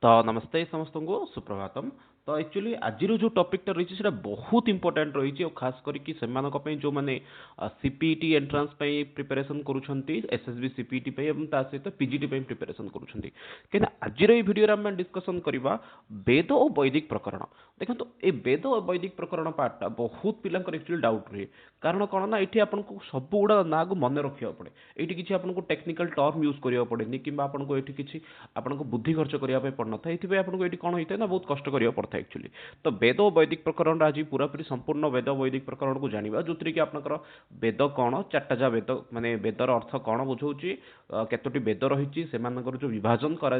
तो नमस्ते समस्त को सुप्रभातम। तो एक्चुअली आज जो टॉपिक रही है बहुत इंपोर्टेंट रही है, खास करके जो मैंने सीपीटी एंट्रांस प्रिपरेशन करुँच एसएसबी सीपीटी सहित पीजीटी प्रिपरेशन करुँच कहीं आज भिडियो आम डिस्कसन करवा वेद और वैदिक प्रकरण। देखो ये वेद और वैदिक प्रकरण पार्टा बहुत पिला एक्चुअली डाउट रुहे, कारण कौन ना ये आपको सब गुड़ा ना को मन रखा पड़े, ये किसी आपको टेक्निकल टर्म यूज करा पड़े कि आपको ये किसी आपको बुद्धि खर्च करने पड़ना था, ये आपको ये कौन होता है ना बहुत कष्ट करा पड़ता है एक्चुअली। तो वेद और वैदिक प्रकरण आज पूरापूरी संपूर्ण वेद वैदिक प्रकरण को जाना जो कि आपंकर वेद कौन चार्टा जा वेद माने वेदर अर्थ कौन बुझाऊँगी, केतोटी वेद रही जो विभाजन कर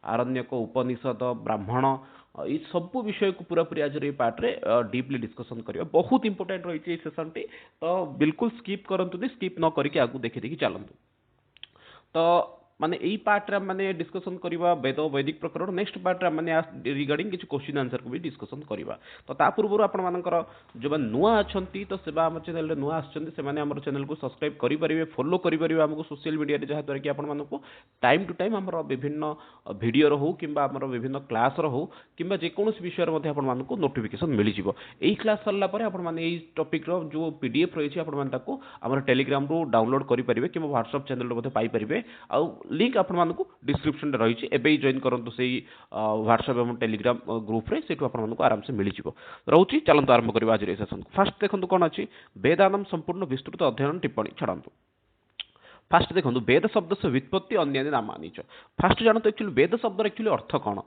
आरण्यक उपनिषद ब्राह्मण ये सब विषय को पूरापूरी आज ये पार्ट्रे डीपली डिस्कसन करिया। बहुत इंपोर्टेंट रही सेसन टी, तो बिल्कुल स्किप करंतु स्किप न करके आगु देखि देखि चलंतु। तो माने यही पार्ट माने डिस्कसन करवा वेद वैदिक प्रकरण। नेक्स्ट पार्ट माने रिगार्डिंग किसी क्वेश्चन आंसर को भी डिस्कसन करवा। तो ता पूर्व आपनकर जो नुआ अच्छी तो सेवा आम चैनल नुआ आम चैनल को सब्सक्राइब करेंगे, फॉलो करेंगे आमको सोशल मीडिया जहाँद्वारा कि आपको टाइम टू टाइम आम विभिन्न भिडियो हो कि विभिन्न क्लास हो कि जेकोसी विषय आपको नोटिफिकेशन मिल जाव। यही क्लास सरला आपने टॉपिक जो पीडीएफ रही है टेलीग्राम रू डाउनलोड करेंगे कि व्हाट्सएप चैनल पाइपर। आउ लिंक आपको डिस्क्रिप्शन रही है, जॉइन करूँ से व्हाट्सएप और टेलीग्राम ग्रुप रे से आपको आराम से मिल जाव। रोची चलते आरंभ करवा आज सेसन को। फास्ट देखो कौन अच्छी वेदानम संपूर्ण विस्तृत अध्ययन टिप्पणी छाड़ू। फास्ट देखो वेद शब्द से व्युत्पत्ति अन्य नामानी। फास्ट जानते एक्चुअली वेद शब्द एक्चुअली अर्थ कौन।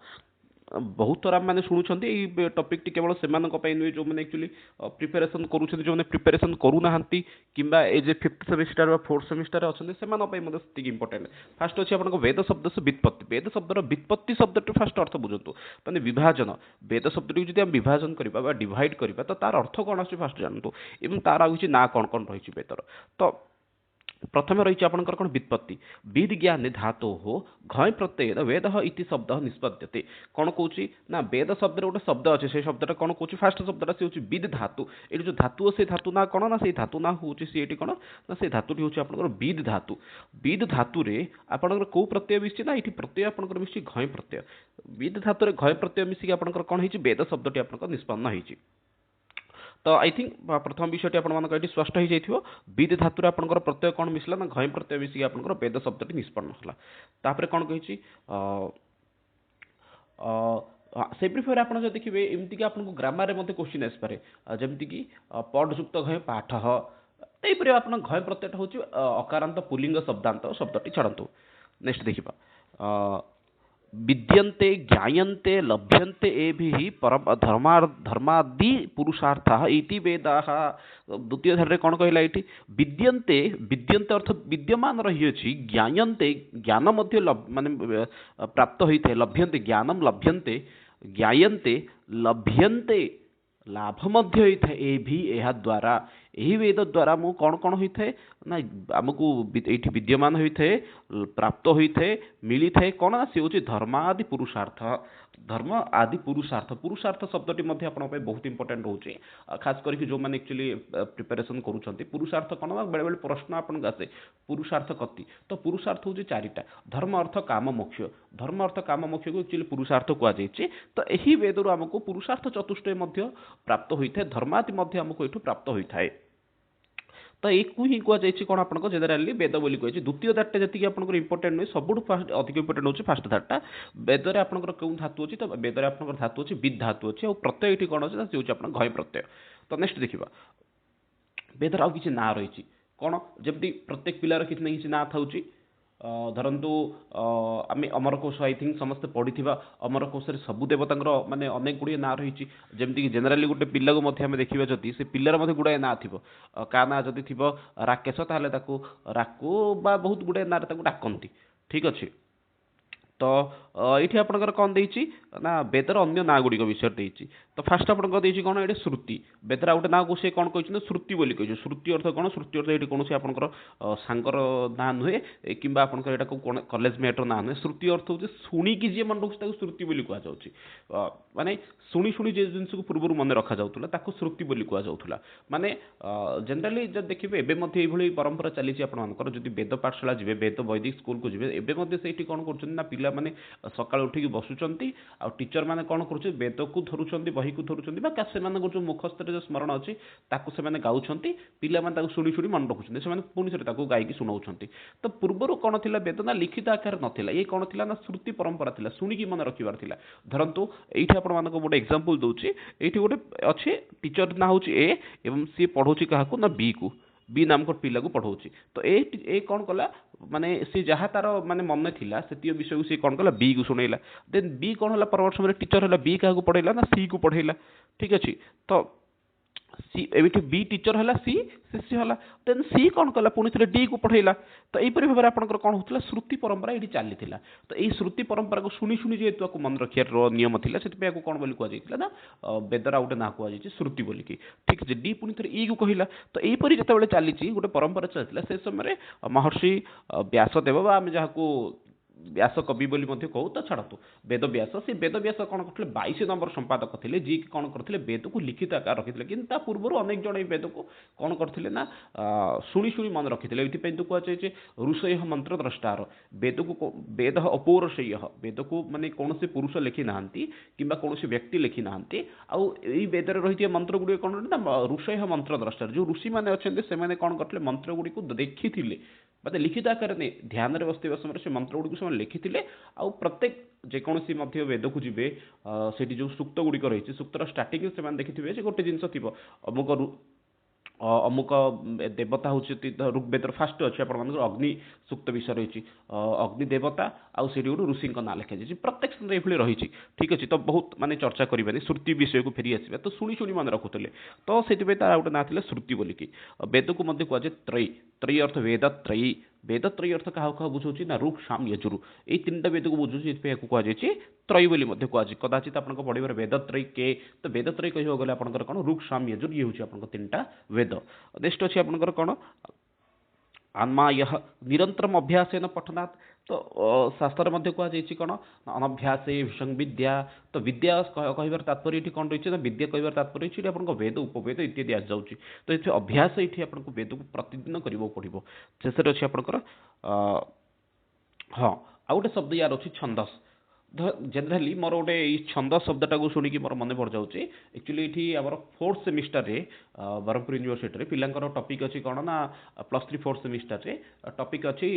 बहुत थर आम मैंने शुणुंट ये टॉपिक केवल से नुहे जो मैंने एक्चुअली प्रिपेरेसन करुँच जो मैंने प्रिपेरेसन करूना कि as 5th semester 4th semester अच्छा से इंपोर्टेंट। फास्ट अच्छे आप वेद शब्द से व्युत्पत्ति। वेद शब्द व्युत्पत्ति शब्द फास्ट अर्थ बुझंतु माने विभाजन। वेद शब्द टी जो विभाजन करवा डिवाइड करवा तो तार अर्थ कौन आस फास्ट जानतु एवं तार आगे ना कौन कौन रही वेदर। तो प्रथम रही आपंकर कौन व्युत्पत्ति। विद ज्ञान धातु हो घय प्रत्यय वेद इति शब्द निष्पद्यते। कौन कौच ना वेद शब्द गोटे शब्द अच्छे से शब्दटा कौन कौच फास्ट शब्दटा सी हूँ विद धातु। ये जो धातु से धातु ना कौन ना से धातु ना हूँ सी कौन ना से धातुटी हूँ आपंकर विद धातु। विद धातु आपंकर कौ प्रत्यय मिसी ना ये प्रत्यय आपंकर मिसी घय प्रत्यय। विद धातु घय प्रत्यय मिसिक आपंकर कौन हो वेद शब्दटी आपंकर निष्पन्न होती। तो आई थिंक प्रथम विषय आपको स्पष्ट हो जाइए। विद धातु आपंकर प्रत्यय कौन मिसला ना घय प्रत्यय मिसिक आपंकर वेद शब्दटी निष्पन्न होला। तापर कौन कही से प्रिफर आप देखिए एमती आपको ग्रामर में क्वेश्चन आसपे जमीक पढ़युक्त घय पाठ यहीपर आप घय प्रत्यय हूँ अकारांत पुलिंग शब्दांत शब्दटी छाड़ू। नेक्स्ट देखा विद्यन्ते ज्ञायन्ते लभ्यन्ते एभिः परम धर्मादि पुरुषार्थः इति वेदाः। द्वितीय धारे कौन कहला ये विद्यन्ते विद्यन्ते अर्थ विद्यमान रही अछि। ज्ञायन्ते ज्ञान मध्य माने प्राप्त होता है। लभ्यन्ते ज्ञानम लभ्यन्ते ज्ञायन्ते लभ्यन्ते लाभ मध्य होता है। ए भी यह द्वारा यही वेद द्वारा मु कौन कौन होता है ना आमको ये विद्यमान होता है प्राप्त होता है मिली थाए कौन ना सी हूँ धर्मादि पुरुषार्थ। धर्म आदि पुरुषार्थ पुरुषार्थ शब्दटी बहुत इंपोर्टेंट रोचे, खास करके जो मैंने एक्चुअली प्रिपेरेसन करुँच पुरुषार्थ कौन ना बेले बेले प्रश्न आपको आसे पुरुषार्थ कति। तो पुरुषार्थ हूँ चारिटा धर्म अर्थ काम मोक्ष। धर्म अर्थ काम मोक्ष को एक्चुअली पुरुषार्थ कहुई। तो यही वेदर आमको पुरुषार्थ चतुष्टय प्राप्त होता है, धर्मादि आमको ये प्राप्त होता है। तो एक ही कहुई कौन आपको जेनेराली वेद बोली कहुई। द्वितीय धारटा जी आपको इंपोर्टेंट नुहे सब अधिक इंपोर्टेंट हो फास्ट धारटा। वेदर आपंकर कौन धातु अच्छी तो वेदर आप धातु अच्छी विद धातु अच्छी और प्रत्यय ये कौन अच्छे से आप घय प्रत्यय। तो नेक्स्ट देखा वेदर आउ कि ना रही कौन जमी प्रत्येक पिलार किसी ना कि ना था धरतु आम अमरकोश आई थिंक समस्ते पढ़ी अमरकोश सबू देवता माने अनेक गुड़िए ना रही जमीक जेनेराली गोटे पिला को देखा जदि से पिलार गुड़ाए ना थी का ना जदि थी राकेश ताहले राकू बा बहुत गुड़ाए ना डाकती। ठीक अच्छे तो ये आपंकर कौन देती ना वेदर अन्य ना गुड़िक विषय देती। तो फास्ट आपको देछि कोन एठी श्रुति बेदरा गोटे ना को से कोन कहछन श्रुति बोली कहछ श्रुति अर्थ कोन श्रुति अर्थ एठी कोनोसी आपनकर सांगर ना नुहे किंबा आपनकर एटा को कॉलेज मेटर ना नुहे श्रुति अर्थ होछि सुनी कि जे मन रखछ ताको श्रुति बोली कहआ जाउछि माने शुणी शुणी जे जिंस को पूर्व मन रखा जाउतला ताको श्रुति बोली कहआ जाउतला माने जनरली जब देखिबे एबे मध्ये एई भली परंपरा चली छि आपनकर जदि वेद पाठशाला जिवे वेद वैदिक स्कूल को जिवे एबे मध्ये सेठी कोन करछन ना पिला माने सकाळ उठी बसुचंती आ टीचर माने कोन करूछ वेद को धरुचंती बही को धरुचंती बा से माने जो मुखस्थ जो स्मरण अछि ताको से माने गाउछंती पिला माने ताको शुणी शुणी मन रखुछंती से माने पुनी से ताको गाई की सुनाउछंती तो पूर्वरु कोन थिला वेद ना लिखित आकार नथिला ए कोन थिला ना श्रुति परंपरा थिला शुणी की मन रखिबार थिला धरंतु एठी आपण मानको गोटे एग्जांपल दउची एठी गोटे अछि टीचर ना होची ए एवं सी पढौची काहाकू ना बी को बी नाम को पिला को पढ़ाऊँ तो ए कौन कला माने सी जहाँ तार माने मन थिला से विषय को सी कौन कला बी को शुणेला देन बी कौन है परवर्त समय टीचर है बी क्या पढ़ेला ना सी को पढ़ेला ठीक अच्छे तो सी एबिट बी टीचर है सी शिष्य है देन सी कौन कला पुणी थे डी को पढ़ेला तो यहीपरि भाव में आपंकर कौन होता श्रुति परंपरा ये चली तो यही श्रुति परंपरा को शुणी शुणी जेहेतु आपको मन रखार नियम था से कौन बोली कहुई ना वेदर गोटे ना कहुई श्रुति बोलिकी ठीक है डी पुणी थे ई को कहला तो यहीपरि जिते चली गोटे परंपरा चलता से समय महर्षि व्यासदेव आम जहाँ व्यास कवि बोली मध्य कहू तो छाड़तु वेद व्यास से वेद व्यास कौन करते 22 नंबर संपादक थे जी कौन करते वेद को लिखित आकार रखी कि पूर्व अनेक जन वेद को कौन करते ना शुणी शुणी मन रखी ये तो कहुचे ऋषय मंत्र द्रष्टार वेद को वेद अपौरुषेय वेद को माने कौन से पुरुष लिखि ना कि कौन व्यक्ति लिखि ना आउ वेद रही मंत्र गुड़ी कौन ना ऋषय मंत्र द्रष्टार जो ऋषि मैंने अच्छा से कौन करते मंत्र गुड़ी को देखी मतलब लिखित आकार नहीं ध्यान में बसते समय से मंत्र गुड़ी को लिखी आउ प्रत्येक जेकोसी वेद को जी से जो सूक्त गुड़िक रही सूक्तर स्टार्टिंग से देखिए गोटे जिनस थी अमुक अमुक देवता हूँ ऋग्वेद फास्ट अच्छे अग्नि सूक्त विषय रही अग्नि देवता आउ से गोटे ऋषि ना लिखा जाए प्रत्येक स्थान ये रही ठीक अच्छे तो बहुत माने चर्चा करें श्रुति विषय को फेरी आसवा तो शुणी शुणी मन रखुले तो से तार गोटे ना श्रुति बोलिकी वेद को कहुए त्रयी त्रयी अर्थ वेद त्रयी वेद त्रयी अर्थ क्या क्या बुझाऊँ ना ऋक् साम यजुर ये तीन वेद को बुझे कहुए त्रयी बोली कहुए कदाचित आप पढ़े वेद त्रयी के तो वेद त्रयी कह गले आपंकर कौन ऋक् साम यजुर ये हूँ तीन वेद नेक्स्ट अच्छे आपंकर कौन आन्माय निरंतरम अभ्यासेन पठनात् तो शास्त्र मध्य कहुई कौन अनभ्यास विद्या तो विद्या कहबार तात्पर्य ये कौन रही है विद्या कहबार तात्पर्य ये आपको वेद उपवेद इत्यादि आसी जाऊँगी तो ये अभ्यास ये आपको वेद को प्रतिदिन करने पड़ो शेष अच्छे आपंकर हाँ आउ गोटे शब्द यार अच्छी छंदस जनराली मोर गोटे छंद शब्दटा को शुणिकी मोर मन पड़ जाऊँगी एक्चुअली ये आम 4th सेमिस्टर रे ब्रह्मपुर यूनिवर्सिटी पिलांकर टॉपिक अच्छी कौन ना +3 4th सेमिस्टर रे टॉपिक अच्छी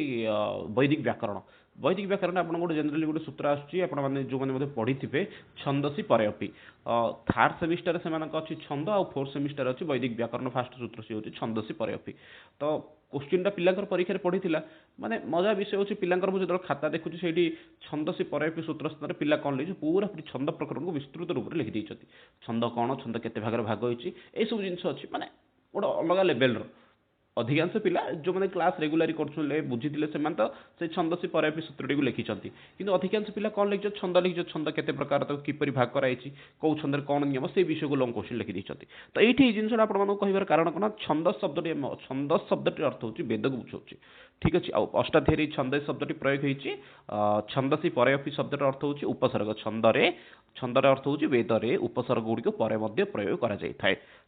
वैदिक व्याकरण आप गोटे जनराली गोटे सूत्र आसने जो मैंने पढ़ी थे छंदसी परे अपि 3rd सेमिस्टर से अच्छी छंद आ 4th सेमिस्टर अच्छी वैदिक व्याकरण फास्ट सूत्र सी होती छंदसी परे अपि तो क्वेश्चनटा पिलांकर परीक्षा पढ़ी माने मजा विषय होची पिलांकर मु जो खाता देखुची सेठी छंदसी परे अपि सूत्र स्थान पिला कौन लिखि पूरा छंद प्रकरण को विस्तृत रूप में लिखि देइछथि छंद कौन छंद केते भाग भाग होइछि ए सब जिंस अच्छी माने गोटे अलग लेवल अधिकांश पिला जो मैंने क्लास रेगुलारी कर बुझी से छंदसी पर सूत्रटी को लिखिं कि अधिकांश पिला कौन लिखिं छंद लिखिं छंद केते प्रकार तो किपरि भाग कराई कौ छंद कौन नियम से विषय को लंग क्वेश्चन लिखि देते तो ये जिनसा आपको कह कारण कौन छंद शब्दटी अर्थ हो वेद को बुझाऊँ ठीक अच्छे अष्टाध्यायी छंद शब्दटी प्रयोग होती छंदसी पर शब्दर अर्थ हो उपसर्ग छंदर अर्थ हो वेदरे उपसर्ग गुड़िक पर प्रयोग करा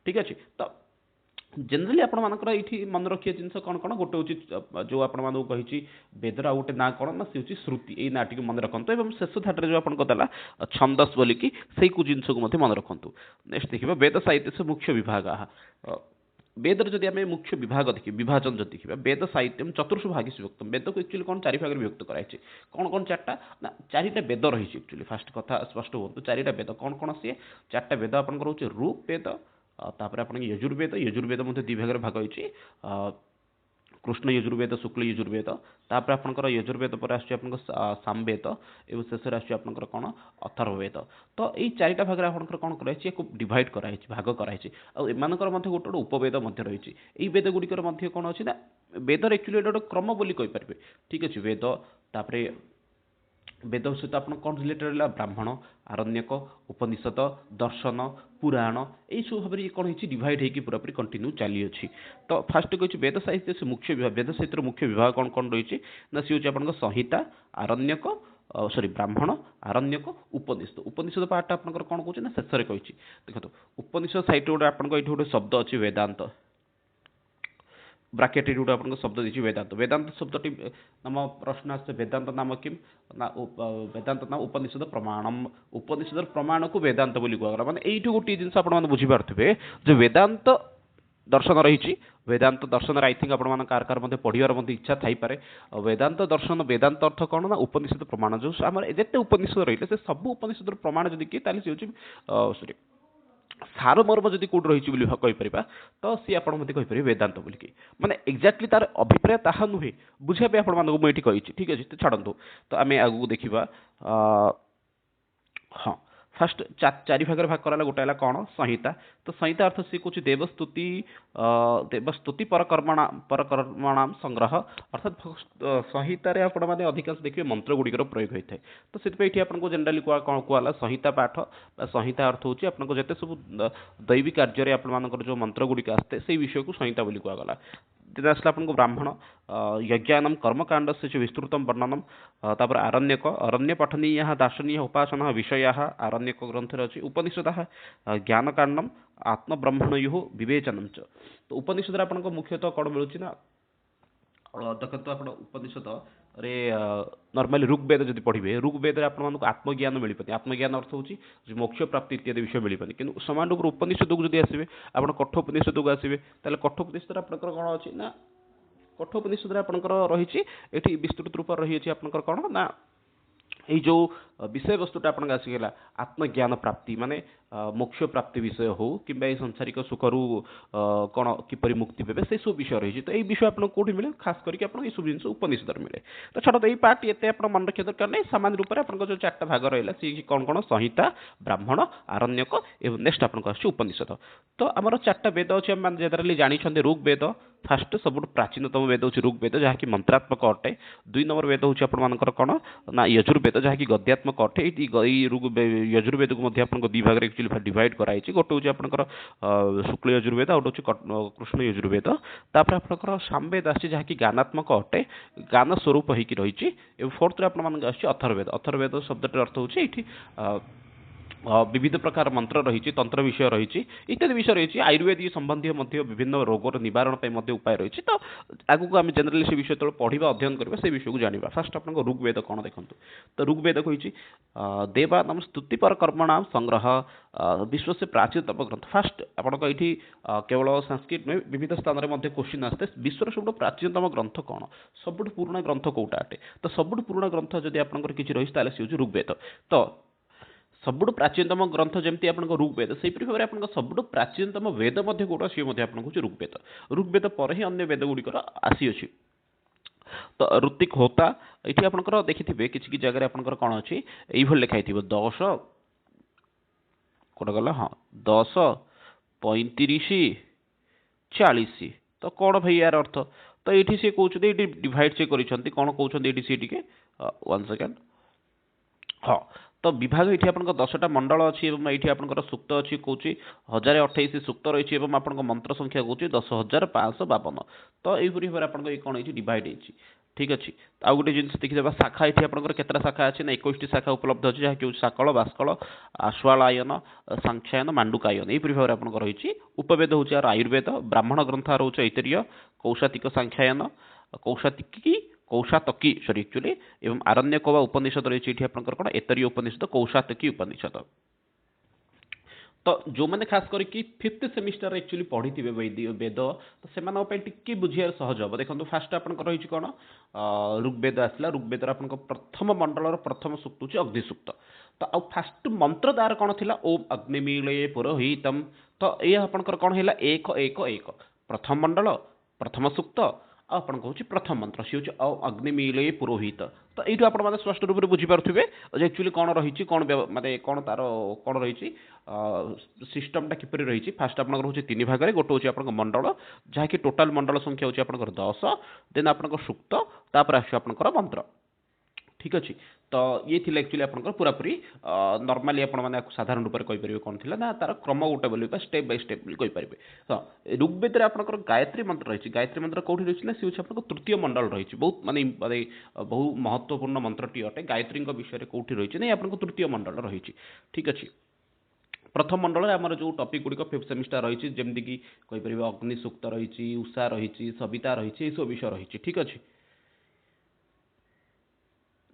ठीक अच्छे तो जनरली आपर ये मन रखिए जिन कौन कौन गोटे हूँ जो आपको वेदर गोटे ना कौन ना सी श्रुति ये ना टी मन रखु और शेष धाटे जो आपको देला छंदस बोलिकी से जिन को मन रखु नेक्स्ट देखिए वेद साहित्य से मुख्य विभाग वेदर जदि आम मुख्य विभाग देखिए विभाजन जो देखिए वेद साहित्यम चतुर्षु भागी विभक्त वेद को एक्चुअली कौन 4 भाग में विभक्त कराई कौन कौन 4टा ना 4टा वेद रही एक्चुअली फास्ट कथा स्पष्ट हो 4टा वेद कौन कौन सी 4टा वेद आपंकर हूँ ऋक् वेद तापर आप यजुर्वेद मध्य 2 भाग भाग होती कृष्ण यजुर्वेद शुक्ल यजुर्वेद तापर आपंकर यजुर्वेद पर आसो सामवेद और शेष आसो कौन अथर्ववेद तो ये 4टा भाग आपंकर कौन कराई डिवाइड कराई भाग कराई आमकर गोटे गोटे उपवेद रही है वेद गुड़िकर कौन अच्छी ना वेदर एक्चुअली गोटे क्रम बोली कहीपर ठीक अच्छे वेद तापर वेद सहित आप कौन रिलेटेड रहा ब्राह्मण आरण्यक उपनिषद दर्शन पुराण यही सब भाव में कौन हो डिवाइड होगी पूरापूरी कंटिन्यू चली अच्छी। तो फास्ट कहूँ वेद साहित्य से मुख्य विभाग वेद साहित्य मुख्य विभाग कौन कौन रही ना सी हूँ आप संहिता आरण्यक सॉरी ब्राह्मण आरण्यक उपनिषद उपनिषद पार्ट आपंकर कौन कौन ना शेष में कही देखो उपनिषद साहित्य गोटे आप गोटे शब्द अच्छी वेदांत ब्राकेट गोटे आप शब्द देखिए वेदांत वेदांत शब्द नाम प्रश्न आस वेदांत नाम किम ना वेदांत नाम उपनिषद प्रमाणम उपनिषद प्रमाण को वेदांत बोली कहगला माने एइठु गोटे जिनस आपण बुझी पारथिबे जे वेदांत दर्शन रही वेदांत दर्शन आई थिंक आपण कार कार मध्य पढ़ियार मध्य इच्छा थाई पारे वेदांत दर्शन वेदांत अर्थ कौन ना उपनिषद प्रमाण जो आम जिते उपनिषद रही से सब उपनिषद प्रमाण जदि किए ताली से सॉरी सारमर्म जदि कौट रही कहीपर तो सी आपपारे वेदांत बोलिकी माने एक्जाक्टली तार अभिप्राय ताहा नुहे बुझापी आपको कही ठीक अच्छे तो छाड़ू तो आम आगू देखा हाँ फास्ट चारि भाग भाग कराला गोटे है कौन संहिता तो संहिता अर्थ सी कौन देवस्तुति देवस्तुति परकर्मणाम संग्रह अर्थात संहितार आपने अधिकांश देखिए मंत्र गुड़िकर प्रयोग होता है तो से आपको जनराली कौन कहला संहिता पाठ संहिता अर्थ होची आपको जिते सब दैवी कार्य आपर जो मंत्र गुड़िक आसते से विषय को संहिता बोली कहगला दिन आसला आपको ब्राह्मण यज्ञानम कर्मकांड से विस्तृत वर्णनम तापर आरण्यक अरण्य पठनीय दार्शनीय उपासना विषय आरण्यक ग्रंथ अच्छी उपनिषद ज्ञानकांडम आत्मब्रह्मणयो विवेचनम च तो उपनिषद आपको मुख्यतः कौन मिलूँ ना देखो तो आप उपनिषद रे नॉर्मली ऋग्वेद जब पढ़े ऋग्वेद आपको आत्मज्ञान मिल पाए आत्मज्ञान अर्थ होची मोक्ष प्राप्ति इत्यादि विषय मिल पाए कि समान रूप उपनिषद को जब आसवे आप कठोपनिषद को आसवे कठोपनिषद आपंकर कौन अच्छी ना कठोपनिषद आपंकर रही विस्तृत रूप रही आपंकर कौन ना ये जो विषय वस्तुटा आपन आसीगला आत्मज्ञान प्राप्ति माने मोक्ष प्राप्ति विषय हो कि सांसारिक सुखरू कौन किपरि मुक्ति पाए से सब विषय रही तो ये विषय आपको कौटी मिले खास करके आप सब जिन उपनिषद मिले तो छाड़ तो ये पार्ट ये मन रखा दरकार नहीं सामान्य रूप में आप जो चार्टा भाग रहा सी कौन कौन संहिता ब्राह्मण आरण्यक एवं नेक्स्ट आपको उपनिषद तो आमर चार्टा वेद अच्छे जनराली जानते ऋग्वेद फास्ट सब प्राचीनतम वेद हूँ ऋग्वेद जहाँकि मंत्रात्मक अटे दुई नंबर वेद हूँ आपर कौन ना यजुर्वेद जहाँकि गद्यात्मक अटे यजुर्वेद को आपको दी भाग एक्चुअली डिवाइड कराई गोटे हूँ आपंकर शुक्ल यजुर्वेद आ गोटे कृष्ण यजुर्वेद तापर आपंकर सामवेद आसी जहाँकि ज्ञानात्मक अटे ज्ञान स्वरूप होकर रही फोर्थ आप अथर्वेद अथर्वेद शब्द अर्थ हूँ विविध प्रकार मंत्र रही तंत्र विषय रही इत्यादि विषय रही आयुर्वेद संबंधी विभिन्न रोगर निवारण उपाय रही तो आगू आम जनराली से विषय तो पढ़ा अध्ययन करवा से विषय को जाना फास्ट आप ऋग्वेद कौन देखो तो ऋग्वेद कही देवा नाम स्तुतिपर कर्मणाम संग्रह विश्व से प्राचीनतम ग्रंथ फास्ट आपको ये केवल संस्कृत में विविध स्थान में क्वेश्चन आसते विश्वर सब प्राचीनतम ग्रंथ कौन सब पुराणा ग्रंथ कौटा अटे तो सब पुराणा ग्रंथ जब आपंकर किसी रही सी हूँ ऋग्वेद तो सबुठ प्राचीनतम ग्रंथ जमती आप ऋग्वेद से भाव में आप सबुठ प्राचीनतम वेद कौटा सी आपको ऋग्वेद ऋग्वेद पर ही अन्य वेद गुड़िकर आसी अच्छी तो ऋतिक होता ये आपंकर देखिए कि जगह आपंकर कौन अच्छी ये लिखाई 10 कौटा गला हाँ 10 35 40 तो कौन भाई यार अर्थ तो ये सी कहते ये डिवाइड से कर कौन कहते सी टे 1 सेकेंड हाँ तो विभाग ये आप 10टा मंडल अच्छी ये आपंकर सूक्त अच्छी कौच 1028 सूक्त रही है आप मंत्र संख्या कौच 10,552 तो यही भाव में आप कौन डिवाइड हो ठीक अच्छे आउ गोटे जिन देखिए शाखा ये आपंकर केतटा शाखा अच्छे ना 21 शाखा उपलब्ध अच्छे जहाँकि साकल बास्कल आश्वालायन सांख्यायन मांडुकायन यही भाव में आपंकर रही उपवेद हूँ आयुर्वेद ब्राह्मण ग्रंथ रोच ऐतरीय कौशातिक सांख्यायन कौशातिकी कौशातकी सॉरी एक्चुअली एवं आरण्यक व उपनिषद रही आपंकर कौन एतरीय उपनिषद कौशातकी उपनिषद तो जो मैंने खास करके 5th सेमिस्टर एक्चुअली पढ़ी थे वेद तो से टिके बुझे सहज हम देखो फास्ट आप रही कौन ऋग्वेद आसला ऋग्वेद आप प्रथम मंडल प्रथम सूक्त हूँ अग्निसूक्त तो आउ फास्ट मंत्र तार कौन थी ओम अग्निमीले पुरोहितम तो ये आपंकर कौन है 1 1 1 प्रथम मंडल प्रथम सूक्त आपन हूँ प्रथम मंत्र सी हूँ अग्निमीले पुरोहित तो ये आप स्पष्ट रूप से बुझीपारे एक्चुअली कौन रही कौन माने कौन तार कौन रही सिस्टमटा किपर रही फास्ट आप हूँ 3 भाग में गोटे हूँ आप मंडल जहाँकि टोटाल मंडल संख्या हूँ आप 10 देन आप सूक्त तापर आपंकर मंत्र ठीक अच्छे तो ये थिला एक्चुअली आपनकर पूरा पूरी नॉर्मली आपण माने साधारण रूप रे कहि परिबे कोन थिला ना तार क्रम गोटे बोली स्टेप बाय स्टेप बोली कहि परिबे। तो ऋग्वेद रे आपनकर गायत्री मंत्र रहिछि, गायत्री मंत्र कोठी रहिछि ना से होछि आपनकर तृतीय मंडल रहिछि, बहुत माने बहु महत्वपूर्ण मंत्रटी अटे। गायत्री विषय रे कोठी रहिछि नै आपनकर तृतीय मंडल रहिछि। ठीक अछि। प्रथम मंडल आमर जो टॉपिक गुड़िक फिफ्थ सेमिस्टर रही जमीक कि अग्नि सूक्त रही, उषा रही, सविता रही, सब विषय रही। ठीक अच्छे।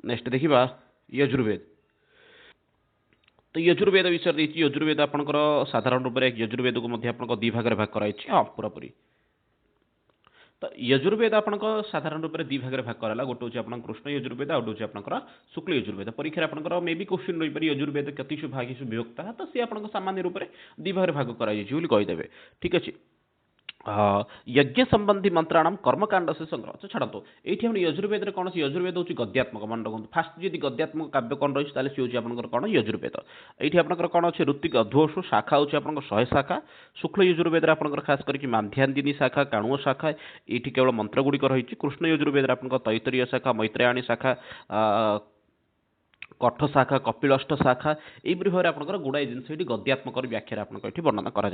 नेक्स्ट देखा यजुर्वेद। तो यजुर्वेद विषय देखिए यजुर्वेद आपंकर साधारण रूप से यजुर्वेद को दी भाग भाग कराई। हाँ पूरापूरी। तो यजुर्वेद आपन साधारण रूप से दी भाग भाग कराला। गोटे हूँ कृष्ण यजुर्वेद आउट हूँ आपंकर शुक्ल यजुर्वेद। परीक्षा आपंकर मे भी क्वेश्चन रही पारे यजुर्वेद कतिषु भागीषु विभक्ता, तो सी आप सामान्य रूप से दी भाग भाग करदेवे। ठीक अच्छे। यज्ञ संबंधी मंत्राणाम कर्मकांड से संग्रह। तो छाड़ो ये यजुर्वेद कौन से यजुर्वेद हूँ गद्यात्मक मन रखते। फास्ट जी गद्यात्मक काव्य कौन रही है सी हूँ आप कौन यजुर्वेद। ये आपंकर कौन अच्छे ऋतिक अध्वसु शाखा हूँ आप 100 शाखा। शुक्ल यजुर्वेद आपंकर खास करके माध्यान्दिनी शाखा, काणुओ शाखा ये केवल मंत्र गुड़िक रही। कृष्ण यजुर्वेद आप तैतरीय शाखा, मैत्रेयाणी शाखा, कठ शाखा, कपिलष्ट शाखा यही भाव में आपंकर गुड़ाए जिन गद्यात्मक व्याख्या आपको वर्णना कर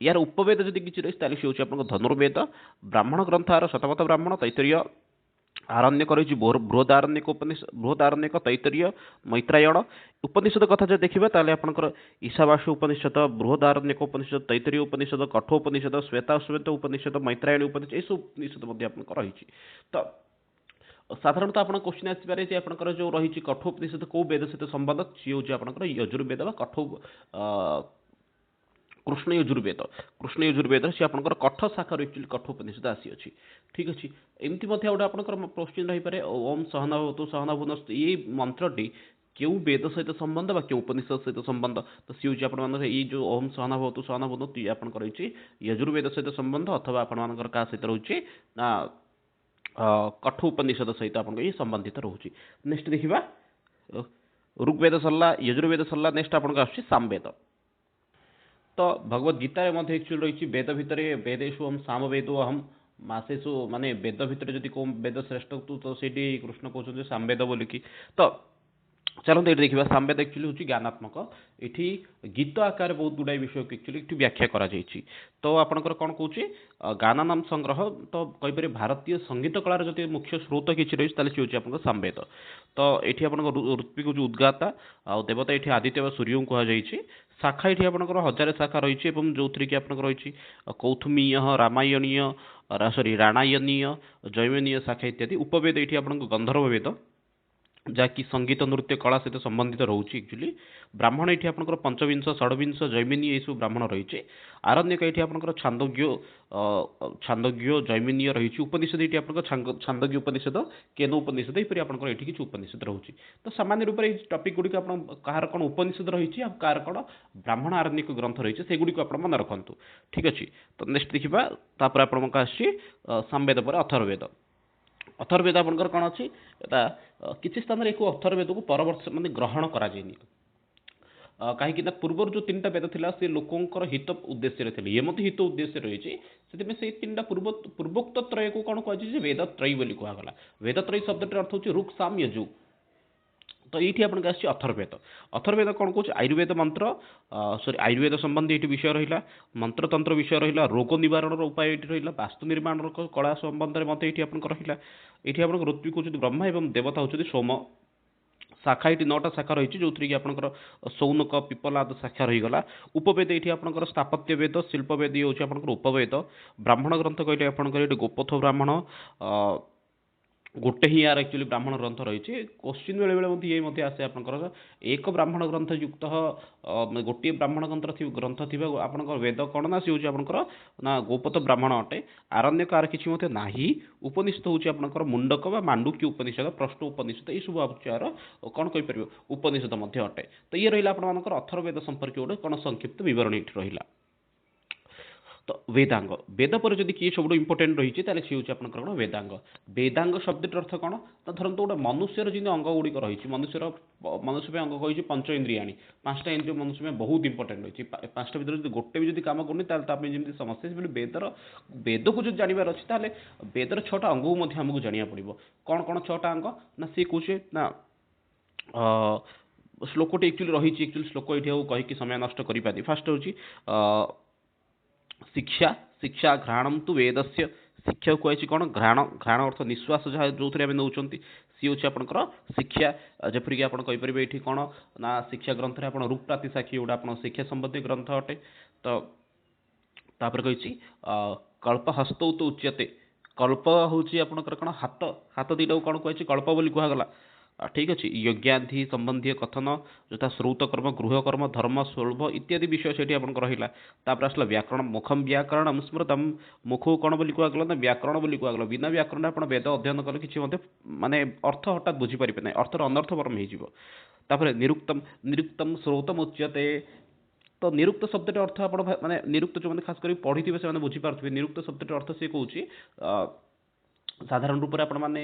यार उपवेद जब किसी रही ताली हूँ आप धनुर्वेद, ब्राह्मण ग्रंथार शतपथ ब्राह्मण, तैतरीय आरण्यक रही, बृहदारण्यक उपनिषद, बृहदारण्यक, तैतरीय, मैत्रायण। उपनिषद कथा जब देखा ताले आपंकर ईशावास्य उपनिषद, बृहदारण्यक उपनिषद, तैतरीय उपनिषद, कठोपनिषद, श्वेताश्वेत उपनिषद, मैत्रायणी उपनिषद यह सब उपनिषद रही। तो साधारणतः आप क्वेश्चन आसपे आपंकर जो रही कठोपनिषद कौ वेद सहित संबंध सी हूँ आपंकर यजुर्वेद कठो कृष्ण यजुर्वेद। कृष्ण यजुर्वेद सी आपंकर कठ शाखा एक्चुअली कठोपनिषद आसी अच्छी। ठीक अच्छे। एमती गोटे आपंकर क्वेश्चन रही पारे ओम सहनावतु सहनाभुनस्तु ये मंत्रटी क्यों वेद सहित संबंध बा क्यों उपनिषद सहित संबंध। तो सी हूँ आप जो ओम सहनावतु सहनाभुनस्तु ये आपंकर रही यजुर्वेद सहित संबंध अथवा आपर क्या सहित रोचे ना कठ उपनिषद सहित आप संबंधित रोचे। नेक्स्ट देखा ऋग्वेद सरला, यजुर्वेद सरला, नेक्स्ट आपको आस सामवेद। तो भगवद गीतार एक्चुअली रही वेद भितर वेदेशु हम सामवेदो अहम मासेशु माने वेद भितर जब कौ वेद श्रेष्ठ तो सीटी कृष्ण कहते सामवेद बोलिकी। तो चलते ये देखा सामवेद एक्चुअली हूँ ज्ञानात्मक। ये गीत आकार बहुत गुड़ाए विषय को एक्चुअली व्याख्या करा जायछि। तो आपंकर कौन कौचे गानानाम संग्रह। तो कहीपर भारतीय संगीत कलार जो मुख्य स्रोत किसी रही सी हूँ आप सामवेद। तो ये आप ऋत्विक हूँ उद्गाता आ देवता ये आदित्य व सूर्य को कहुई। शाखा ये आपंकर 1000 शाखा रही जो थी कि आप रही कौथुमीय, रामायणीय, सॉरी राणायनीय, जैमिनीय शाखा इत्यादि। उपवेद ये आप गंधर्व वेद जहाँकि संगीत नृत्य कला सहित संबंधित रोचे एक्चुअली। ब्राह्मण ये आपंकर पंचविंश, षड्विंश, जैमिनी ये सब ब्राह्मण रही। आरण्यक ये आपंकर छांदोग्य, छांदोग्य जैमिनीय रही। उपनिषद ये आपंकर छांदोग्य उपनिषद, केन उपनिषद यहपरी आपंकर ये किसी उपनिषद रोचे। तो सामान्य रूप से टॉपिक गुड़िक कहार कौन उपनिषद रही कहार कौन ब्राह्मण आरण्यक ग्रंथ रही से गुड़िक आप मन रखु। ठीक अच्छे। तो नेक्स्ट देखा तापर आप सामवेद पर अथर्ववेद। अथर्ववेद आपंकर कौन अच्छी किसी स्थान एक अथर्ववेद को परवर्ष माने ग्रहण करा कहीं पूर्व जो 3टा वेद थिला से लोकंर हित उद्देश्य थे ये मत हित उद्देश्य रही से 3टा पूर्वोक्त त्रय को कौन कहुई वेद त्रयी बोली कहगला। वेद त्रयी शब्द अर्थ हूँ ऋक् साम यजु। तो ये आपको आस अथर्ववेद। अथर्ववेद कौन कौन आयुर्वेद मंत्र सॉरी आयुर्वेद संबंधी ये विषय रहा, मंत्रतंत्र विषय रहा, रोग निवारण उपाय ये रहा, वास्तु निर्माण कला संबंध में मत ये आपको रहा। ये आप ऋत्विक हूँ ब्रह्मा एवं देवता हूँ सोम। शाखा ये 9टा शाखा रही जो थी कि आपंकर सौनक, पिपलाद शाखा रहीगला। उपवेद ये आपंकर स्थापत्य वेद, शिल्पवेद ये हूँ आपंकर उपवेद। ब्राह्मण ग्रंथ कहले आपंकर ये गोपथ ब्राह्मण गोटे ही यार एक्चुअली ब्राह्मण ग्रंथ रही। क्वेश्चन बेले बेले ये मत आसे आपंकर एक ब्राह्मण ग्रंथ युक्त गोटे ब्राह्मण ग्रंथ थी आपंकर वेद कौन ना सी हूँ आपंकर ना गोपथ ब्राह्मण अटे। आरण्य कार किसी मत ना। उपनिषद हूँ आपंकर मुंडक व मांडुक्य उपनिषद, प्रश्न उपनिषद ये सब आर कौन कहीपर उपनिषद अटे। तो ये रहा आपर अथर्ववेद संपर्क गोटे कौन संक्षिप्त बरण ये रहा। तो वेदांग वेद पर जब किए सब इंपोर्टेंट रही है सी हूँ आपंकर कौन वेदांग। वेदांग शब्द अर्थ कौन तो धरत गोटे मनुष्यर जी अंग गुड़िक रही मनुष्यर मनुष्य अंग कही पंच इंद्रियाणी 5टा इंद्रिय मनुष्य में बहुत इंपोर्टेंट रही। 5टा भर गोटे भी जब कम करूनी जमी समस्या से वेदर वेद को जो जानवर अच्छे वेदर 6टा अंग को आमको जाना पड़ो। कौन कौन 6टा अंग ना सी कहे ना ଶ୍ଲୋକଟି ଆକ୍ଚୁଆଲି ରହିଛି, ଆକ୍ଚୁଆଲି ଶ୍ଲୋକ ଏଇଠି ଆଉ କହିକି ସମୟ ନଷ୍ଟ କରିପାରି। ଫାଷ୍ଟ ହେଉଛି ଶିକ୍ଷା, ଶିକ୍ଷା ଘ୍ରାଣମ୍ ତୁ ବେଦସ୍ୟ। ଶିକ୍ଷାକୁ କୁହାଯାଇଛି କ'ଣ? ଘ୍ରାଣ। ଘ୍ରାଣ ଅର୍ଥ ନିଶ୍ୱାସ, ଯାହା ଯେଉଁଥିରେ ଆମେ ନେଉଛନ୍ତି ସିଏ ହେଉଛି ଆପଣଙ୍କର ଶିକ୍ଷା। ଯେପରିକି ଆପଣ କହିପାରିବେ ଏଇଠି କ'ଣ ନା ଶିକ୍ଷା ଗ୍ରନ୍ଥରେ ଆପଣ ରୂପପ୍ରାତି ସାକ୍ଷୀ, ଯୋଉଟା ଆପଣ ଶିକ୍ଷା ସମ୍ବନ୍ଧୀୟ ଗ୍ରନ୍ଥ ଅଟେ। ତ ତାପରେ କହିଛି କଳ୍ପହସ୍ତୌ ତୁ ଉଚ୍ୟତେ। କଳ୍ପ ହେଉଛି ଆପଣଙ୍କର କ'ଣ? ହାତ। ହାତ ଦୁଇଟାକୁ କ'ଣ କୁହାଯାଇଛି? କଳ୍ପ ବୋଲି କୁହାଗଲା। ଠିକ୍ ଅଛି। ଯଜ୍ଞାଧି ସମ୍ବନ୍ଧୀୟ କଥନ, ଯଥା ଶ୍ରୌତ କର୍ମ, ଗୃହ କର୍ମ, ଧର୍ମ, ସ୍ୱଳ୍ଭ ଇତ୍ୟାଦି ବିଷୟ ସେଠି ଆପଣଙ୍କର ରହିଲା। ତାପରେ ଆସିଲା ବ୍ୟାକରଣ। ମୁଖମ ବ୍ୟାକରଣ ସ୍ମୃତମ୍। ମୁଖକୁ କ'ଣ ବୋଲି କୁହାଗଲା? ନା ବ୍ୟାକରଣ ବୋଲି କୁହାଗଲା। ବିନା ବ୍ୟାକରଣରେ ଆପଣ ବେଦ ଅଧ୍ୟୟନ କଲେ କିଛି ମଧ୍ୟ ମାନେ ଅର୍ଥ ହଠାତ୍ ବୁଝିପାରିବେ ନାହିଁ, ଅର୍ଥର ଅନର୍ଥ ବରଂ ହେଇଯିବ। ତାପରେ ନିରୁକ୍ତମ୍। ନିରୁକ୍ତମ୍ ଶ୍ରୌତମ୍ ଉଚ୍ୟତେ। ତ ନିରୁକ୍ତ ଶବ୍ଦଟି ଅର୍ଥ ଆପଣ ମାନେ ନିରୁକ୍ତ ଯେଉଁମାନେ ଖାସ୍ କରି ପଢ଼ିଥିବେ ସେମାନେ ବୁଝିପାରୁଥିବେ। ନିରୁକ୍ତ ଶବ୍ଦଟି ଅର୍ଥ ସିଏ କହୁଛି ସାଧାରଣ ରୂପରେ ଆପଣମାନେ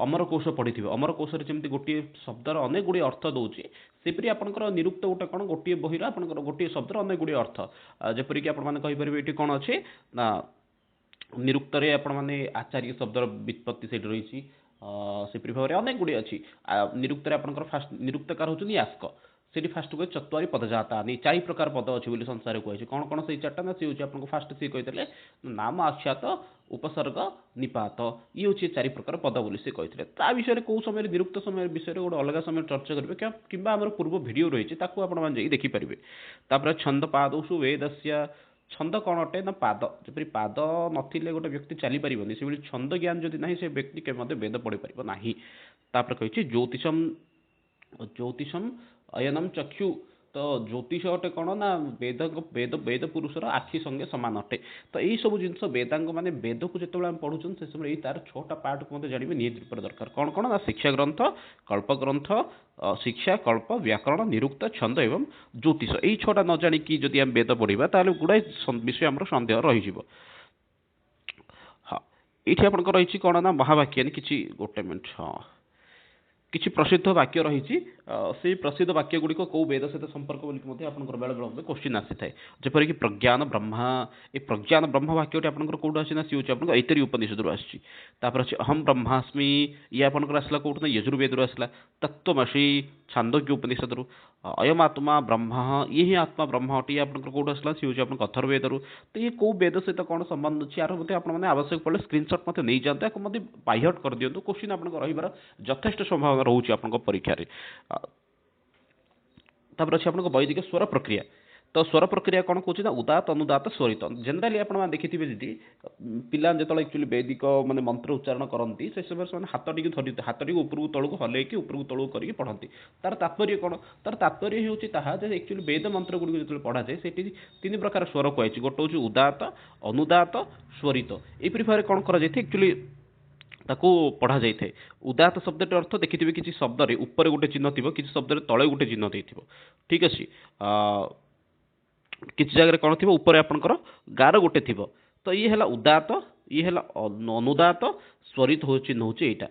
ଅମରକୋଷ ପଢ଼ିଥିବେ। ଅମରକୋଷରେ ଯେମିତି ଗୋଟିଏ ଶବ୍ଦର ଅନେକ ଗୁଡ଼ିଏ ଅର୍ଥ ଦେଉଛି, ସେପରି ଆପଣଙ୍କର ନିରୁକ୍ତ ଗୋଟେ କ'ଣ? ଗୋଟିଏ ବହିର ଆପଣଙ୍କର ଗୋଟିଏ ଶବ୍ଦର ଅନେକ ଗୁଡ଼ିଏ ଅର୍ଥ। ଯେପରିକି ଆପଣମାନେ କହିପାରିବେ ଏଠି କ'ଣ ଅଛି ନା ନିରୁକ୍ତରେ ଆପଣମାନେ ଆଚାର୍ଯ୍ୟ ଶବ୍ଦର ବ୍ୟୁତ୍ପତ୍ତି ସେଇଠି ରହିଛି। ସେପରି ଭାବରେ ଅନେକ ଗୁଡ଼ିଏ ଅଛି। ନିରୁକ୍ତରେ ଆପଣଙ୍କର ଫାଷ୍ଟ ନିରୁକ୍ତକାର ହେଉଛନ୍ତି ୟାସ୍କ। ସେଠି ଫାଷ୍ଟ କହେ ଚତ୍ୱାରି ପଦଜାତାନି, ଚାରି ପ୍ରକାର ପଦ ଅଛି ବୋଲି ସଂସାରରେ କୁହାଯାଇଛି। କ'ଣ କ'ଣ ସେଇ ଚାରିଟା? ନା ସେ ହେଉଛି ଆପଣଙ୍କୁ ଫାଷ୍ଟ ସିଏ କହିଥିଲେ ନାମ, ଆଖ୍ୟାତ, ଉପସର୍ଗ, ନିପାତ। ଇଏ ହେଉଛି ଚାରି ପ୍ରକାର ପଦ ବୋଲି ସେ କହିଥିଲେ। ତା ବିଷୟରେ କେଉଁ ସମୟରେ ନିରୁକ୍ତ ସମୟ ବିଷୟରେ ଗୋଟେ ଅଲଗା ସମୟରେ ଚର୍ଚ୍ଚା କରିବେ, କିମ୍ବା ଆମର ପୂର୍ବ ଭିଡ଼ିଓ ରହିଛି ତାକୁ ଆପଣମାନେ ଯାଇକି ଦେଖିପାରିବେ। ତାପରେ ଛନ୍ଦ ପାଦୋଷୁ ବେଦସ୍ୟ। ଛନ୍ଦ କ'ଣ ଅଟେ? ନା ପାଦ। ଯେପରି ପାଦ ନଥିଲେ ଗୋଟେ ବ୍ୟକ୍ତି ଚାଲିପାରିବନି, ସେଭଳି ଛନ୍ଦ ଜ୍ଞାନ ଯଦି ନାହିଁ ସେ ବ୍ୟକ୍ତି କେବେ ମଧ୍ୟ ବେଦ ପଢ଼ିପାରିବ ନାହିଁ। ତାପରେ କହିଛି ଜ୍ୟୋତିଷମ୍। ଜ୍ୟୋତିଷମ୍ ଅୟନମ୍ ଚକ୍ଷୁ। ତ ଜ୍ୟୋତିଷ ଅଟେ କ'ଣ? ନା ବେଦ ବେଦ ପୁରୁଷର ଆଖି ସଙ୍ଗେ ସମାନ ଅଟେ। ତ ଏଇସବୁ ଜିନିଷ ବେଦାଙ୍ଗ ମାନେ ବେଦକୁ ଯେତେବେଳେ ଆମେ ପଢ଼ୁଛନ୍ତି ସେ ସମୟରେ ଏଇ ତାର 6ଟା ପାର୍ଟକୁ ମଧ୍ୟ ଜାଣିବେ ନିହାତି ରୂପରେ ଦରକାର। କ'ଣ କ'ଣ? ନା ଶିକ୍ଷା ଗ୍ରନ୍ଥ, କଳ୍ପ ଗ୍ରନ୍ଥ, ଶିକ୍ଷା, କଳ୍ପ, ବ୍ୟାକରଣ, ନିରୁକ୍ତ, ଛନ୍ଦ ଏବଂ ଜ୍ୟୋତିଷ। ଏଇ 6ଟା ନ ଜାଣିକି ଯଦି ଆମେ ବେଦ ପଢ଼ିବା ତାହେଲେ ଗୁଡ଼ାଏ ବିଷୟ ଆମର ସନ୍ଦେହ ରହିଯିବ। ହଁ, ଏଇଠି ଆପଣଙ୍କର ରହିଛି କ'ଣ? ନା ମହାବାକ୍ୟାନି କିଛି, ଗୋଟେ ମିନିଟ୍, ହଁ, କିଛି ପ୍ରସିଦ୍ଧ ବାକ୍ୟ ରହିଛି। ସେଇ ପ୍ରସିଦ୍ଧ ବାକ୍ୟ ଗୁଡ଼ିକ କେଉଁ ବେଦ ସହିତ ସମ୍ପର୍କ ବୋଲିକି ମଧ୍ୟ ଆପଣଙ୍କର ବେଳେବେଳେ କୋଶ୍ଚିନ୍ ଆସିଥାଏ। ଯେପରିକି ପ୍ରଜ୍ଞାନ ବ୍ରହ୍ମା। ଏ ପ୍ରଜ୍ଞାନ ବ୍ରହ୍ମ ବାକ୍ୟଟି ଆପଣଙ୍କର କେଉଁଠୁ ଆସିଛି? ନା ସିଏ ହେଉଛି ଆପଣଙ୍କ ଐତରେୟ ଉପନିଷଦରୁ ଆସିଛି। ତାପରେ ଅଛି ଅହମ୍ ବ୍ରହ୍ମାସ୍ମି। ଇଏ ଆପଣଙ୍କର ଆସିଲା କେଉଁଠୁ? ନା ୟଜୁର୍ବେଦରୁ ଆସିଲା। ତତ୍ତ୍ୱମସି ଛାନ୍ଦୋଗ୍ୟ ଉପନିଷଦରୁ। ଅୟମ ଆତ୍ମା ବ୍ରହ୍ମ, ଇଏ ହିଁ ଆତ୍ମା ବ୍ରହ୍ମ ଅଟେ। ଇଏ ଆପଣଙ୍କର କେଉଁଠୁ ଆସିଲା? ସିଏ ହେଉଛି ଆପଣଙ୍କ ଅଥର୍ବେଦରୁ। ତ ଇଏ କେଉଁ ବେଦ ସହିତ କ'ଣ ସମ୍ବନ୍ଧ ଅଛି ୟାର ମଧ୍ୟ ଆପଣମାନେ ଆବଶ୍ୟକ ପଡ଼ିଲେ ସ୍କ୍ରିନଶଟ୍ ମଧ୍ୟ ନେଇଯାଆନ୍ତୁ, ୟାକୁ ମଧ୍ୟ ବାଇହଟ୍ କରିଦିଅନ୍ତୁ। କୋଶ୍ଚିନ୍ ଆପଣଙ୍କ ରହିବାର ଯଥେଷ୍ଟ ସମ୍ଭାବନା ରହୁଛି ଆପଣଙ୍କ ପରୀକ୍ଷାରେ। ତାପରେ ଅଛି ଆପଣଙ୍କ ବୈଦିକ ସ୍ୱର ପ୍ରକ୍ରିୟା। ତ ସ୍ୱର ପ୍ରକ୍ରିୟା କ'ଣ କହୁଛି? ନା ଉଦାତ, ଅନୁଦାତ, ସ୍ୱରିତ। ଜେନେରାଲି ଆପଣମାନେ ଦେଖିଥିବେ ଯଦି ପିଲା ଯେତେବେଳେ ଆକ୍ଚୁଆଲି ବୈଦିକ ମାନେ ମନ୍ତ୍ର ଉଚ୍ଚାରଣ କରନ୍ତି ସେ ସମୟରେ ସେମାନେ ହାତଟିକୁ ଉପରକୁ ତଳକୁ ହଲେଇକି ଉପରକୁ ତଳକୁ କରିକି ପଢ଼ନ୍ତି। ତାର ତାତ୍ପର୍ଯ୍ୟ କ'ଣ? ତାର ତାତ୍ପର୍ଯ୍ୟ ହେଉଛି ତାହା ଯେ ଆକ୍ଚୁଆଲି ବେଦ ମନ୍ତ୍ର ଗୁଡ଼ିକୁ ଯେତେବେଳେ ପଢ଼ାଯାଏ ସେଠି 3 ପ୍ରକାର ସ୍ୱର କୁହାଯାଇଛି। ଗୋଟେ ହେଉଛି ଉଦାତ, ଅନୁଦାତ, ସ୍ୱରିତ। ଏହିପରି ଭାବରେ କ'ଣ କରାଯାଇଥାଏ? ଆକ୍ଚୁଆଲି ତାକୁ ପଢ଼ାଯାଇଥାଏ। ଉଦାତ ଶବ୍ଦଟି ଅର୍ଥ ଦେଖିଥିବେ କିଛି ଶବ୍ଦରେ ଉପରେ ଗୋଟେ ଚିହ୍ନ ଥିବ, କିଛି ଶବ୍ଦରେ ତଳେ ଗୋଟେ ଚିହ୍ନ ଦେଇଥିବ। ଠିକ୍ ଅଛି। କିଛି ଜାଗାରେ କ'ଣ ଥିବ? ଉପରେ ଆପଣଙ୍କର ଗାର ଗୋଟେ ଥିବ। ତ ଇଏ ହେଲା ଉଦାତ, ଇଏ ହେଲା ଅନୁଦାତ, ସ୍ୱରିତ ଚିହ୍ନ ହେଉଛି ଏଇଟା।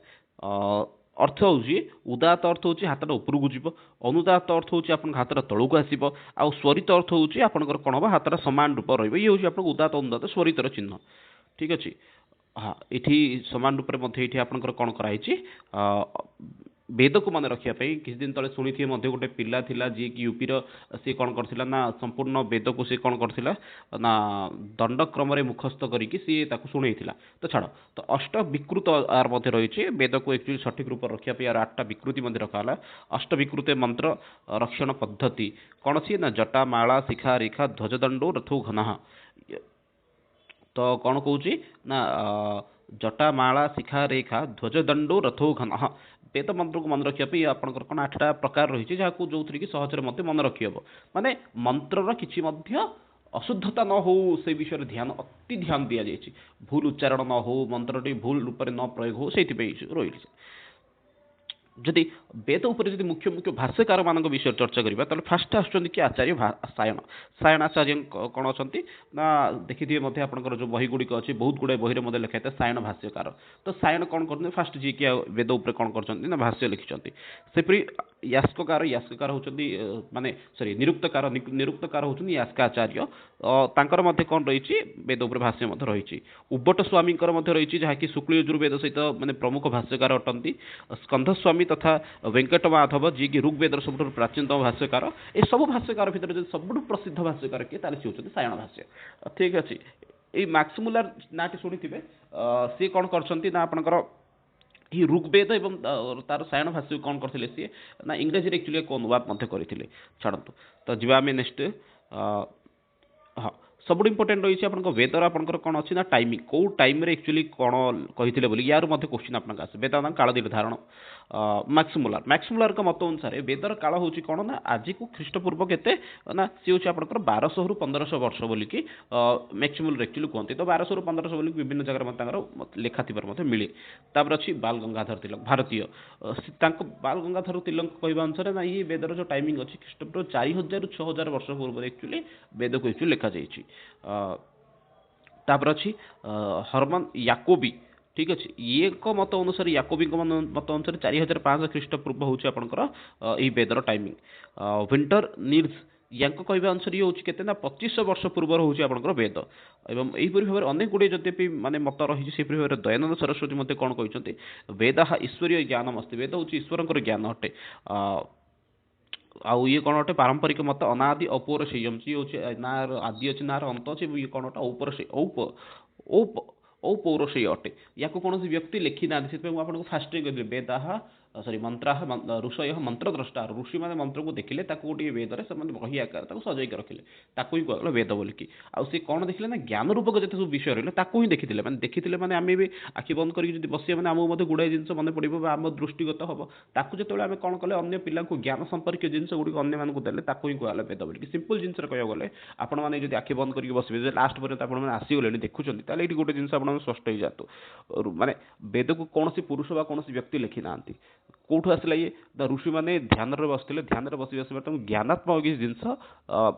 ଅର୍ଥ ହେଉଛି ଉଦାତ ଅର୍ଥ ହେଉଛି ହାତଟା ଉପରକୁ ଯିବ, ଅନୁଦାତ ଅର୍ଥ ହେଉଛି ଆପଣଙ୍କ ହାତଟା ତଳକୁ ଆସିବ, ଆଉ ସ୍ୱରିତ ଅର୍ଥ ହେଉଛି ଆପଣଙ୍କର କ'ଣ ହେବ? ହାତଟା ସମାନ ରୂପ ରହିବ। ଇଏ ହେଉଛି ଆପଣଙ୍କ ଉଦାତ, ଅନୁଦାତ, ସ୍ୱରିତର ଚିହ୍ନ। ଠିକ୍ ଅଛି। ହଁ, ଏଠି ସମାନ ରୂପରେ ମଧ୍ୟ ଏଠି ଆପଣଙ୍କର କ'ଣ କରାହେଇଛି? ବେଦକୁ ମନେ ରଖିବା ପାଇଁ କିଛି ଦିନ ତଳେ ଶୁଣିଥିବେ ମଧ୍ୟ ଗୋଟେ ପିଲା ଥିଲା ଯିଏକି ୟୁପିର। ସିଏ କ'ଣ କରିଥିଲା ନା ସମ୍ପୂର୍ଣ୍ଣ ବେଦକୁ ସିଏ କ'ଣ କରିଥିଲା ନା ଦଣ୍ଡକ୍ରମରେ ମୁଖସ୍ଥ କରିକି ସିଏ ତାକୁ ଶୁଣେଇଥିଲା। ତ ଛାଡ଼। ତ ଅଷ୍ଟ ବିକୃତ ଆର ମଧ୍ୟ ରହିଛି। ବେଦକୁ ଆକ୍ଚୁଆଲି ସଠିକ୍ ରୂପରେ ରଖିବା ପାଇଁ ଆର 8ଟା ବିକୃତି ମଧ୍ୟ ରଖାହେଲା। ଅଷ୍ଟ ବିକୃତି ମନ୍ତ୍ର ରକ୍ଷଣ ପଦ୍ଧତି କ'ଣ ଅଛି? ନା ଜଟା, ମାଳା, ଶିଖା, ରେଖା, ଧ୍ୱଜଦଣ୍ଡୋ ରଥୋ ଘନଃ। ତ କ'ଣ କହୁଛି? ନା ଜଟା, ମାଳା, ଶିଖା, ରେଖା, ଧ୍ୱଜଦଣ୍ଡୋ ରଥୋ ଘନଃ। ବେଦ ମନ୍ତ୍ରକୁ ମନେ ରଖିବା ପାଇଁ ଆପଣଙ୍କର କ'ଣ 8ଟା ପ୍ରକାର ରହିଛି, ଯାହାକୁ ଯେଉଁଥିରେ କି ସହଜରେ ମଧ୍ୟ ମନେ ରଖିହେବ। ମାନେ ମନ୍ତ୍ରର କିଛି ମଧ୍ୟ ଅଶୁଦ୍ଧତା ନ ହଉ ସେ ବିଷୟରେ ଅତି ଧ୍ୟାନ ଦିଆଯାଇଛି। ଭୁଲ ଉଚ୍ଚାରଣ ନ ହଉ, ମନ୍ତ୍ରଟି ଭୁଲ ରୂପରେ ନ ପ୍ରୟୋଗ ହଉ, ସେଇଥିପାଇଁ ରହିଛି। ଯଦି ବେଦ ଉପରେ ଯଦି ମୁଖ୍ୟ ମୁଖ୍ୟ ଭାଷ୍ୟକାରମାନଙ୍କ ବିଷୟରେ ଚର୍ଚ୍ଚା କରିବା ତାହେଲେ ଫାଷ୍ଟ ଆସୁଛନ୍ତି କି ଆଚାର୍ଯ୍ୟ ସାୟଣ। ସାୟଣ ଆଚାର୍ଯ୍ୟ କ'ଣ ଅଛନ୍ତି? ନା ଦେଖିଥିବେ ମଧ୍ୟ ଆପଣଙ୍କର ଯେଉଁ ବହି ଗୁଡ଼ିକ ଅଛି ବହୁତ ଗୁଡ଼ାଏ ବହିରେ ମଧ୍ୟ ଲେଖା ହେଇଥାଏ ସାୟଣ ଭାଷ୍ୟକାର। ତ ସାୟଣ କ'ଣ କରୁଛନ୍ତି? ଫାଷ୍ଟ ଯିଏକି ବେଦ ଉପରେ କ'ଣ କରିଛନ୍ତି? ନା ଭାଷ୍ୟ ଲେଖିଛନ୍ତି। ସେପରି यास्ककार होचंदी माने सॉरी निरुक्तकार होचंदी यास्काचार्य तांकर मध्ये कोन रहिछि वेद उपर भाष्य मध्ये रहिछि उब्बट स्वामींकर मध्ये रहिछि जहा कि शुक्ल यजुर्वेद सहित माने प्रमुख भाष्यकार अटंती स्कंध स्वामी तथा वेंकट माधव जी कि ऋग्वेद सबुठ प्राचीनतम भाष्यकार ए सब भाष्यकार भितर जे सबुठ प्रसिद्ध भाष्यकार के ताले से होचंदी सायण भाष्य ठीक अछि ए मैक्स मुलर नाटी सुनिथिबे से कोन करछंती ना आपनकर ही ऋग्वेद एवं तार सायण भाष्य कौन करथिले सी ना इंग्रजी रे एक्चुअली को अनुवाद मध्ये करथिले छाड़ंतु तो जिबा आमे नेक्स्ट हाँ सबुठ इंपोर्टेंट रही आपन वेदर आपंकर कौन अच्छी ना टाइमिंग कौ टाइम रे एक्चुअली कौन कही बोली यार मध्य क्वेश्चन आपन आसे वेदांत काल निर्धारण मैक्समुलर का मत अनुसार वेदर काल हूँ कौन ना आज को ख्रीष्टपूर्व केते ना सी हूँ आपंकर 1200 रु 1500 वर्ष बोलिकी मैक्समुलर एक्चुअली कहते तो 1200 रु 1500 बोलिक विभिन्न जगह लेखा थी मिले तापर अच्छी बाल गंगाधर तिलक भारतीय बाल गंगाधर तिलक कहवा अनुसार ना ये वेदर जो टाइमिंग अच्छी ख्रीष्टपूर्व 4000 रु 6000 वर्ष पूर्व एक्चुअली वेद को एक्चुअली लेखा जाइए तापर अच्छी हरमन याकोबी ठीक अच्छे ये मत अनुसार याकोबी मत अनुसार 4500 ख्रीष्टपूर्व हूँ आपंकर यही वेदर टाइमिंग विंटर नीड्स या कहवा अनुसार ये हूँ के 2500 वर्ष पूर्व हूँ आपंकर वेद एवं यहीपरि भाव में अनेक गुड़े जद्यपि माने मत रही से भाव में दयानंद सरस्वती कौन कहते वेद ईश्वरीय ज्ञान अस्ति वेद हूँ ईश्वर ज्ञान अटे आउ ये कौन अटे पारंपरिक मत अनादि अपौरसेयम सी हूँ ना आदि अच्छी ना अंत अच्छे ये कौन अटे औपौरसेय अटे या कौन व्यक्ति लिखी ना आपको फास्ट कहते वेदा सॉरी मंत्रा ऋषय मंत्रद्रष्टा ऋषि मैंने मंत्र को देखिले गोटे वेदर से बही आकार सजाइक रखिले ही कहला वेद बोलिकी आउ सी कौन देखिले ना ज्ञान रूपक जिते सब विषय रहा ही देखिले मैंने देखिले मैंने आम भी आखि बंद करके बसिया मैंने आमको गुड़ाए जिन मन पड़ो आम दृष्टिगत हम ताकू जो आम कौन कले अन्य पिला ज्ञान संपर्क जिन गुड़ी अन्य देले ही कहला वेद बोलिकी सिंपल जिन कह गले आपण मैंने आखि बंद करके बसबे लास्ट पर्यंत आप आसीगले देखुं ये गोटे जिन आप स्पष्ट हो जातु माने वेद को कौन पुरुष बा कौन व्यक्ति लिखि ना कौटू आसला ये ऋषि मैंने ध्यान बसते ध्यान बस बस ज्ञानात्मक किसी जिनस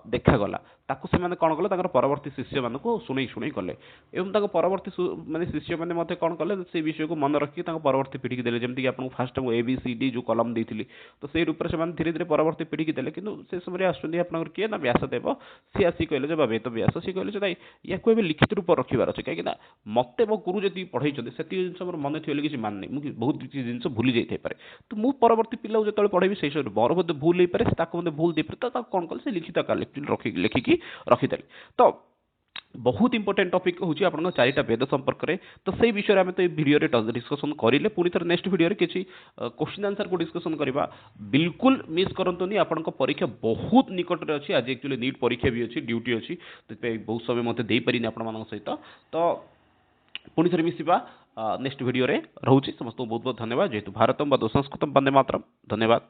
देखागला ताकू से मैंने कौन कले परवर्ती शिष्य मान शुणी शुणी कले एवं परवर्ती माने शिष्य मैंने मत कौन कले से विषय को मन रखिक परवर्ती पीढ़ी की देले जमीक आपको फास्ट ABCD जो कलम देती तो से रूप से धीरे धीरे परवर्ती पीढ़ी की देले कि से समय आसपन किए ना व्यासदेव सी आसी कहले जो वेद व्यास सी कहले नाई या लिखित रूप रखार अच्छे कहीं मत मो गुरु जी पढ़े से जिन मन थी किसी मान नहीं मुझे बहुत किसी जिन भूली जाइए तो मुझे परवर्ती पिला जो पढ़ेबी से मोर बोधे भूल हो पाए बोधे भूल देपारे तो कौन कल से लिखित आकार लिखिकी रखिदेली तो बहुत इंपोर्टेंट टॉपिक हूँ आप चारिटा वेद संपर्क में तो से विषय में तो ये वीडियो डिस्कसन करेंगे पुणी थर नेक्स्ट वीडियो किसी क्वेश्चन आंसर को डिस्कसन करवा बिल्कुल मिस करंतुनी आपन परीक्षा बहुत निकट में अच्छी आज एक्चुअली नीट परीक्षा भी अच्छी ड्यूटी अच्छी तो बहुत समय मत दे पारिनी आपण सहित तो पुणी थर मिसवा नेक्स्ट वीडियो रे रहूची समस्त बहुत बहुत धन्यवाद जेहेतु भारतम व संस्कृतम वंदे मातरम धन्यवाद।